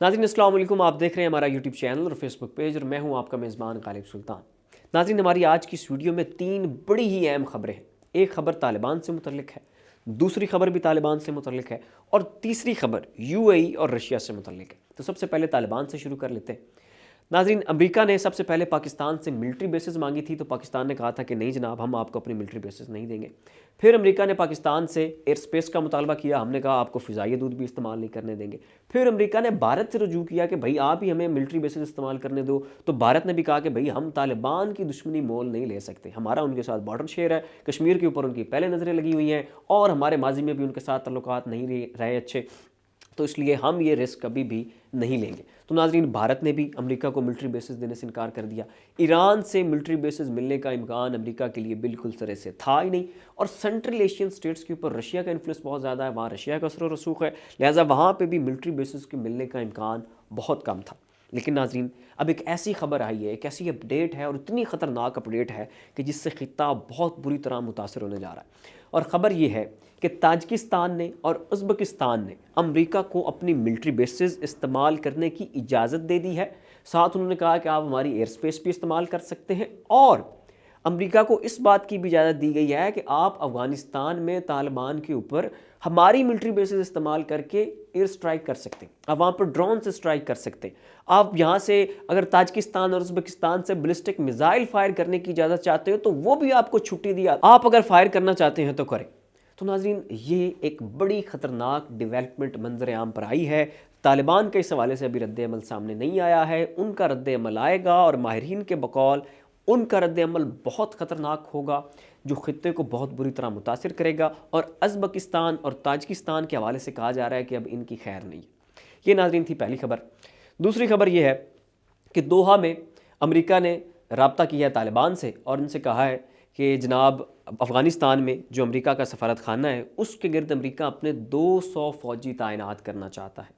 नाज़रीन अस्सलाम वालेकुम। आप देख रहे हैं हमारा यूट्यूब चैनल और फेसबुक पेज और मैं हूं आपका मेज़बान गालिब सुल्तान। नाज़रीन, हमारी आज की इस वीडियो में 3 बड़ी ही अहम खबरें हैं। एक खबर तालिबान से मुतल्लिक है, दूसरी खबर भी तालिबान से मुतल्लिक है और तीसरी खबर यूएई और रशिया से मुतल्लिक है। तो सबसे पहले तालिबान से शुरू कर लेते हैं। नाज़रीन, अमेरिका ने सबसे पहले पाकिस्तान से मिलिट्री बेसिस मांगी थी, तो पाकिस्तान ने कहा था कि नहीं जनाब, हम आपको अपनी मिलिट्री बेसिस नहीं देंगे। फिर अमेरिका ने पाकिस्तान से एयर स्पेस का मुतालबा किया, हमने कहा आपको फ़िज़ाई दूध भी इस्तेमाल नहीं करने देंगे। फिर अमेरिका ने भारत से रजू किया कि भाई आप ही हमें मिलिट्री बेसिस इस्तेमाल करने दो, तो भारत ने भी कहा कि भाई हम तालिबान की दुश्मनी मोल नहीं ले सकते, हमारा उनके साथ बॉर्डर शेयर है, कश्मीर के ऊपर उनकी पहले नज़रें लगी हुई हैं और हमारे माजी में भी उनके साथ तल्लुकात नहीं रहे अच्छे, तो इसलिए हम ये रिस्क कभी भी नहीं लेंगे। तो नाज़रीन, भारत ने भी अमेरिका को मिलिट्री बेसिस देने से इनकार कर दिया। ईरान से मिलिट्री बेसिस मिलने का इम्कान अमेरिका के लिए बिल्कुल सिरे से था ही नहीं। और सेंट्रल एशियन स्टेट्स के ऊपर रशिया का इन्फ्लुएंस बहुत ज़्यादा है, वहाँ रशिया का असर रसूख है, लिहाजा वहाँ पर भी मिलिट्री बेसिस के मिलने का इम्कान बहुत कम था। लेकिन नाज़रीन, अब एक ऐसी खबर आई है, एक ऐसी अपडेट है और इतनी ख़तरनाक अपडेट है कि जिससे ख़ित्ता बहुत बुरी तरह मुतासर होने जा रहा है। और ख़बर यह है कि ताजिकिस्तान ने और उज़्बेकिस्तान ने अमेरिका को अपनी मिलिट्री बेसिस इस्तेमाल करने की इजाज़त दे दी है। साथ उन्होंने कहा कि आप हमारी एयर स्पेस भी इस्तेमाल कर सकते हैं और अमेरिका को इस बात की भी इजाज़त दी गई है कि आप अफ़गानिस्तान में तालिबान के ऊपर हमारी मिलिट्री बेसिस इस्तेमाल करके एयर स्ट्राइक कर सकते हैं, आप वहाँ पर ड्रोन से स्ट्राइक कर सकते हैं। आप यहाँ से अगर ताजिकिस्तान और उज़्बेकिस्तान से बैलिस्टिक मिसाइल फायर करने की इजाज़त चाहते हो तो वो भी आपको छुट्टी दी, आप अगर फायर करना चाहते हैं तो करें। तो नाज़रीन, ये एक बड़ी ख़तरनाक डेवलपमेंट मंजर आम पर आई है। तालिबान के इस हवाले से अभी रद्द अमल सामने नहीं आया है, उनका रद्द अमल आएगा और माहिरीन के बकौल उनका रद्द अमल बहुत ख़तरनाक होगा, जो ख़ित्ते को बहुत बुरी तरह मुतासिर करेगा। और उज़्बेकिस्तान और ताजिकिस्तान के हवाले से कहा जा रहा है कि अब इनकी खैर नहीं है। ये नाज़रीन थी पहली खबर। दूसरी खबर ये है कि दोहा में अमेरिका ने रब्ता किया है तालिबान से और उनसे कहा है कि जनाब, अफ़गानिस्तान में जो अमेरिका का सफारत खाना है उसके गिर्द अमेरिका अपने 200 फ़ौजी तैनात करना चाहता है।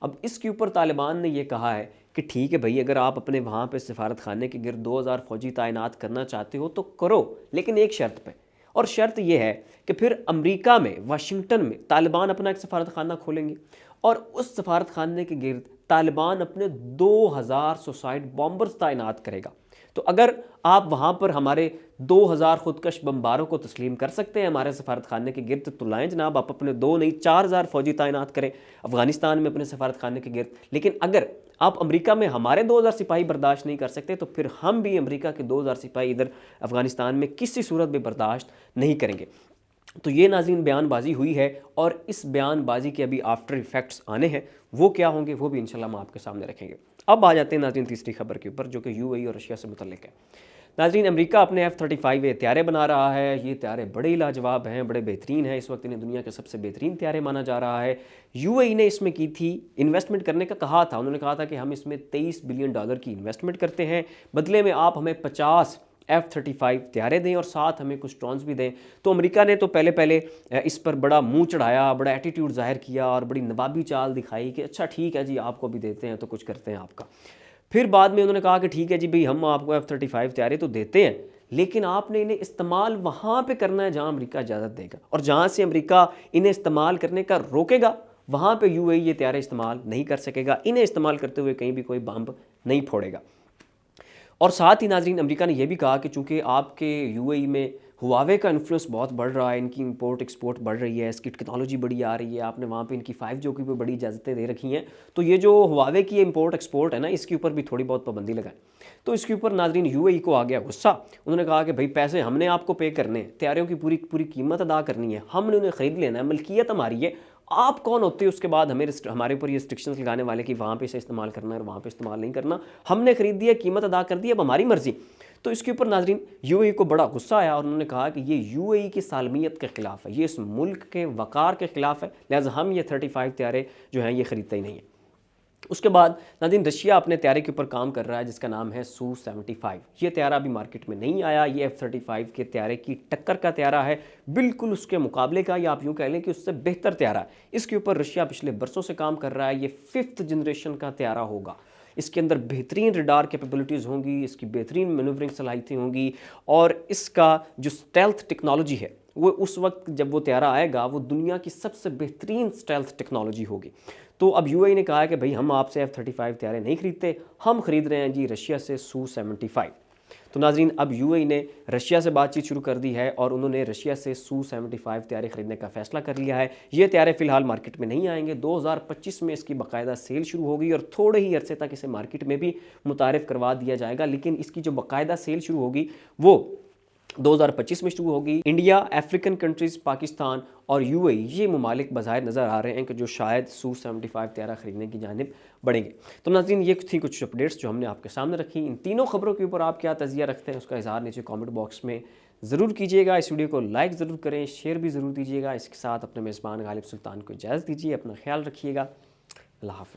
अब इसके ऊपर तालिबान ने यह कहा है कि ठीक है भाई, अगर आप अपने वहाँ पे सफारत खाने के गिर्द 2000 फ़ौजी तैनात करना चाहते हो तो करो, लेकिन एक शर्त पे। और शर्त यह है कि फिर अमेरिका में वाशिंगटन में तालिबान अपना एक सफारत खाना खोलेंगे और उस सफारत खाने के गिर्द तालिबान अपने 2000 सुसाइड बॉम्बर्स तैनात करेगा। तो अगर आप वहाँ पर हमारे 2000 खुदकश बम्बारों को तस्लीम कर सकते हैं हमारे सफारत खाने के गिर्द, तो लाएँ जनाब, आप अपने 2 नहीं 4000 फ़ौजी तैनात करें अफ़गानिस्तान में अपने सफारत खाने के गिर्द। लेकिन अगर आप अमेरिका में हमारे 2000 सिपाही बर्दाश्त नहीं कर सकते तो फिर हम भी अमेरिका के 2000 सिपाही इधर अफ़गानिस्तान में किसी सूरत में बर्दाश्त नहीं करेंगे। तो ये नाज़रीन बयानबाजी हुई है और इस बयानबाजी के अभी आफ्टर इफ़ेक्ट्स आने हैं, वो क्या होंगे वो भी इंशाल्लाह हम आपके सामने रखेंगे। अब आ जाते हैं नाज़रीन तीसरी खबर के ऊपर, जो कि यूएई और रशिया से मुतल्लिक है। नाज़रीन, अमेरिका अपने F-35 त्यारे बना रहा है। ये त्यारे बड़े लाजवाब हैं, बड़े बेहतरीन हैं, इस वक्त इन्हें दुनिया के सबसे बेहतरीन त्यारे माना जा रहा है। यूएई ने इसमें की थी इन्वेस्टमेंट करने का कहा था, उन्होंने कहा था कि हम इसमें $23 बिलियन की इन्वेस्टमेंट करते हैं, बदले में आप हमें 50 F-35 त्यारे दें और साथ हमें कुछ ड्रोन्स भी दें। तो अमेरिका ने तो पहले इस पर बड़ा मुंह चढ़ाया, बड़ा एटीट्यूड जाहिर किया और बड़ी नवाबी चाल दिखाई कि अच्छा ठीक है जी, आपको भी देते हैं तो कुछ करते हैं आपका। फिर बाद में उन्होंने कहा कि ठीक है जी भाई, हम आपको F-35 त्यारे तो देते हैं, लेकिन आपने इन्हें इस्तेमाल वहाँ पे करना है जहाँ अमेरिका इजाज़त देगा, और जहाँ से अमेरिका इन्हें इस्तेमाल करने का रोकेगा वहाँ पे यूएई ये त्यारे इस्तेमाल नहीं कर सकेगा, इन्हें इस्तेमाल करते हुए कहीं भी कोई बम नहीं फोड़ेगा। और साथ ही नाज़रीन, अमेरिका ने यह भी कहा कि चूँकि आपके यूएई में हुआवे का इन्फ्लुएंस बहुत बढ़ रहा है, इनकी इंपोर्ट एक्सपोर्ट बढ़ रही है, इसकी टेक्नोलॉजी बड़ी आ रही है, आपने वहाँ पे इनकी 5G की भी बड़ी इजाज़तें दे रखी हैं, तो ये जो हुआवे की इंपोर्ट एक्सपोर्ट है ना, इसके ऊपर भी थोड़ी बहुत पाबंदी लगाएं। तो इसके ऊपर नाज़रीन यूएई को आ गया गुस्सा। उन्होंने कहा कि भाई पैसे हमने आपको पे करने हैं, त्यारों की पूरी पूरी कीमत अदा करनी है, हमने उन्हें ख़रीद लेना है, मलकियत हमारी है, आप कौन होते हैं उसके बाद हमारे ऊपर ये रिस्ट्रिक्शंस लगाने वाले कि वहाँ पे इसे इस्तेमाल करना है और वहाँ पे इस्तेमाल नहीं करना। हमने खरीद दिया, कीमत अदा कर दी, अब हमारी मर्जी। तो इसके ऊपर नाज़रीन यूएई को बड़ा गुस्सा आया और उन्होंने कहा कि ये यूएई की सालमियत के ख़िलाफ़ है, ये इस मुल्क के वक़ार के ख़िलाफ़ है, लिहाजा हम ये 35 त्यारे जो हैं ये ख़रीदते ही नहीं हैं। उसके बाद नाज़रीन रशिया अपने त्यारे के ऊपर काम कर रहा है जिसका नाम है Su-75। ये त्यारा अभी मार्केट में नहीं आया, ये F-35 के त्यारे की टक्कर का त्यारा है, बिल्कुल उसके मुकाबले का, या आप यूँ कह लें कि उससे बेहतर त्यारा है। इसके ऊपर रशिया पिछले बरसों से काम कर रहा है, ये 5th जनरेशन का त्यारा होगा। इसके अंदर बेहतरीन रडार कैपेबिलिटीज़ होंगी, इसकी बेहतरीन मैनूवरिंग सलाहियतें होंगी और इसका जो स्टेल्थ टेक्नोलॉजी है वो उस वक्त जब वो तैयारा आएगा वो दुनिया की सबसे बेहतरीन स्टेल्थ टेक्नोलॉजी होगी। तो अब यूएई ने कहा है कि भाई हम आपसे F-35 तैयारे नहीं खरीदते, हम खरीद रहे हैं जी रशिया से Su-75। तो नाजरीन अब यूएई ने रशिया से बातचीत शुरू कर दी है और उन्होंने रशिया से Su-75 तैयारे खरीदने का फैसला कर लिया है। ये तैयारे फिलहाल मार्केट में नहीं आएंगे, 2025 में इसकी बाकायदा सेल शुरू होगी और थोड़े ही अरसे तक इसे मार्केट में भी मुतारिफ करवा दिया जाएगा, लेकिन इसकी जो बाकायदा सेल शुरू होगी वो 2025 में शुरू होगी। इंडिया, अफ्रीकन कंट्रीज, पाकिस्तान और यूएई ये ममालिक बज़ाहिर नज़र आ रहे हैं कि जो शायद Su-75 तैयारा खरीदने की जानिब बढ़ेंगे। तो नाज़रीन ये थी कुछ अपडेट्स जो हमने आपके सामने रखी। इन तीनों खबरों के ऊपर आप क्या तज़िया रखते हैं उसका इज़हार नीचे कमेंट बॉक्स में ज़रूर कीजिएगा। इस वीडियो को लाइक ज़रूर करें, शेयर भी ज़रूर दीजिएगा। इसके साथ अपने मेज़बान गालिब सुल्तान को इजाज़त दीजिए। अपना ख्याल रखिएगा। अल्लाह हाफ़िज़।